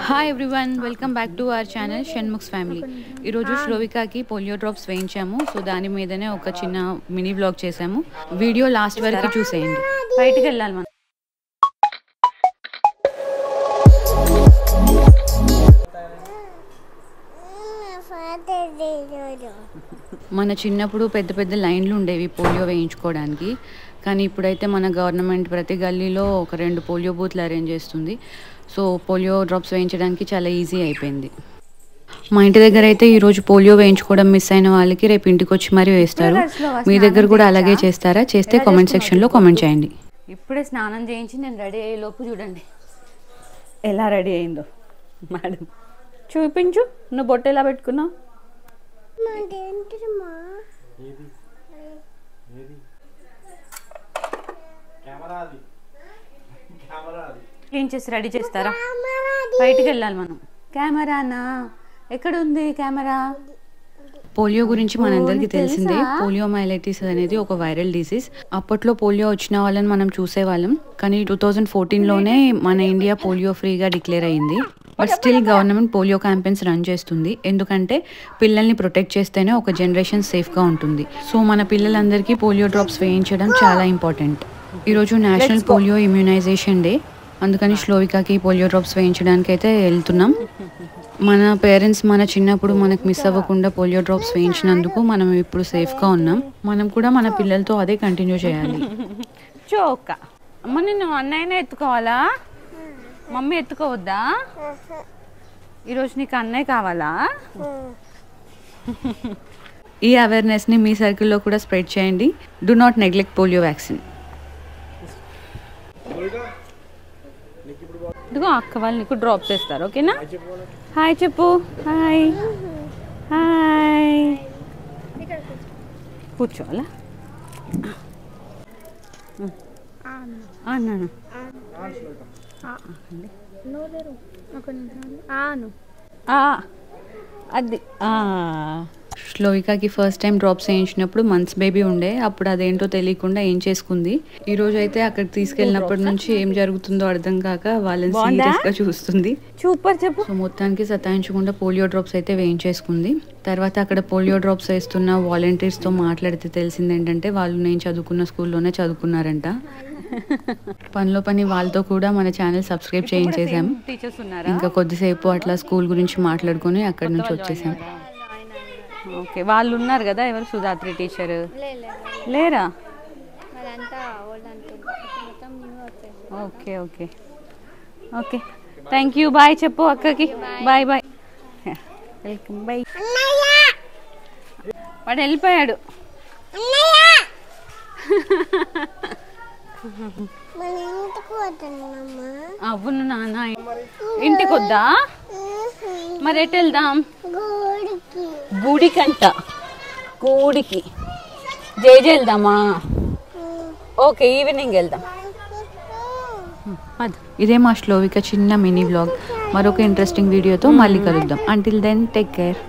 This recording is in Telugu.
Hi everyone, welcome back to our channel Shanmukh's family. ఈరోజు శ్లోవికాకి పోలియో డ్రాప్స్ వేయించాము. సో దాని మీదనే ఒక చిన్న మినీ వ్లాగ్ చేసాము. వీడియో లాస్ట్ వరకు చూసేయండి. బయటికి వెళ్ళాలి మనం. మన చిన్నప్పుడు పెద్ద పెద్ద లైన్లు ఉండేవి పోలియో వేయించుకోవడానికి. కానీ ఇప్పుడైతే మన గవర్నమెంట్ ప్రతి గల్లీలో ఒక 2 పోలియో బూత్లు అరేంజ్ చేస్తుంది. సో పోలియో డ్రాప్స్ వేయించడానికి చాలా ఈజీ అయిపోయింది. మా ఇంటి దగ్గర అయితే ఈరోజు పోలియో వేయించుకోవడం మిస్ అయిన వాళ్ళకి రేపు ఇంటికి వచ్చి మరీ వేస్తారు. మీ దగ్గర కూడా అలాగే చేస్తారా? చేస్తే కామెంట్ సెక్షన్లో కామెంట్ చేయండి. ఇప్పుడే స్నానం చేయించి నేను రెడీ అయ్యే లోపు చూడండి ఎలా రెడీ అయిందో. మేడం చూపించు, నువ్వు బొట్టు ఎలా పెట్టుకున్నావు? క్లీన్ చేసి రెడీ చేస్తారా? బయటికి వెళ్ళాలి మనం. కెమెరానా? ఎక్కడ ఉంది కెమెరా? పోలియో గురించి మనందరికీ తెలిసిందే. పోలియో మైలైటిస్ అనేది ఒక వైరల్ డిసీజ్. అప్పట్లో పోలియో వచ్చిన వాళ్ళని మనం చూసేవాళ్ళం. కానీ 2014లోనే మన ఇండియా పోలియో ఫ్రీగా డిక్లేర్ అయింది. But still government polio campaigns run చేస్తుంది. ఎందుకంటే పిల్లల్ని ప్రొటెక్ట్ చేస్తేనే ఒక జనరేషన్ సేఫ్గా ఉంటుంది. సో మన పిల్లలందరికీ పోలియో డ్రాప్స్ వేయించడం చాలా ఇంపార్టెంట్. ఈరోజు నేషనల్ పోలియో ఇమ్యూనైజేషన్ డే. అందుకని శ్లోవికాకి పోలియో డ్రాప్స్ వేయించడానికి అయితే వెళ్తున్నాం. మన పేరెంట్స్ మన చిన్నప్పుడు మనకు మిస్ అవ్వకుండా పోలియో డ్రాప్స్ వేయించినందుకు మనం ఇప్పుడు సేఫ్గా ఉన్నాం. మనం కూడా మన పిల్లలతో అదే కంటిన్యూ చేయాలి. చోక అమ్మ, నిన్ను అన్నయ్యనే ఎత్తుకోవాలా? మమ్మీ ఎత్తుకోవద్దా? ఈరోజు నీకు అన్నయ్య కావాలా? ఈ అవేర్నెస్ని మీ సర్కిల్లో కూడా స్ప్రెడ్ చేయండి. Do not neglect polio vaccine. ఇదిగో అక్క వాళ్ళు నీకు డ్రాప్ చేస్తారు, ఓకేనా? హాయ్ చెప్పు. Hi hi. కూర్చోవాలా? అన్నాను. అది శ్లోవికాకి ఫస్ట్ టైం డ్రాప్స్ వేయించినప్పుడు మంత్స్ బేబీ ఉండే. అప్పుడు అదేంటో తెలియకుండా ఏం చేసుకుంది. ఈ రోజు అయితే అక్కడికి తీసుకెళ్ళినప్పటి నుంచి ఏం జరుగుతుందో అర్థం కాక వాళ్ళని సీరియస్ గా చూస్తుంది. సూపర్ చెప్పు. సో మొత్తానికి సతాయించకుండా పోలియో డ్రాప్స్ అయితే వేయించేసుకుంది. తర్వాత అక్కడ పోలియో డ్రాప్స్ వేస్తున్న వాలంటీర్స్ తో మాట్లాడితే తెలిసింది ఏంటంటే వాళ్ళు నేను చదువుకున్న స్కూల్లోనే చదువుకున్నారంట. పనిలో పని వాళ్ళతో కూడా మన ఛానల్ సబ్స్క్రైబ్ చేయించేసాం. ఇంకా కొద్దిసేపు అట్లా స్కూల్ గురించి మాట్లాడుకుని అక్కడి నుంచి వచ్చేసాం. ఓకే, వాళ్ళు ఉన్నారు కదా. ఎవరు? సుధాత్రి టీచర్ లేరా? Okay okay okay, thank you. Bye చెప్పు అక్కకి. Bye bye, welcome. బాయ్. వాడు వెళ్ళిపోయాడు. అవును నాన్న, ఇంటికి వద్దా? మరి ఎటు వెళ్దాం? గుడికంట. గుడికి జేజే వెళ్దామా? ఓకే, ఈవినింగ్ వెళ్దాం. ఇదే మా శ్లోవిక చిన్న మినీ వ్లాగ్. మరొక ఇంట్రెస్టింగ్ వీడియోతో మళ్ళీ కలుద్దాం. Until then take care.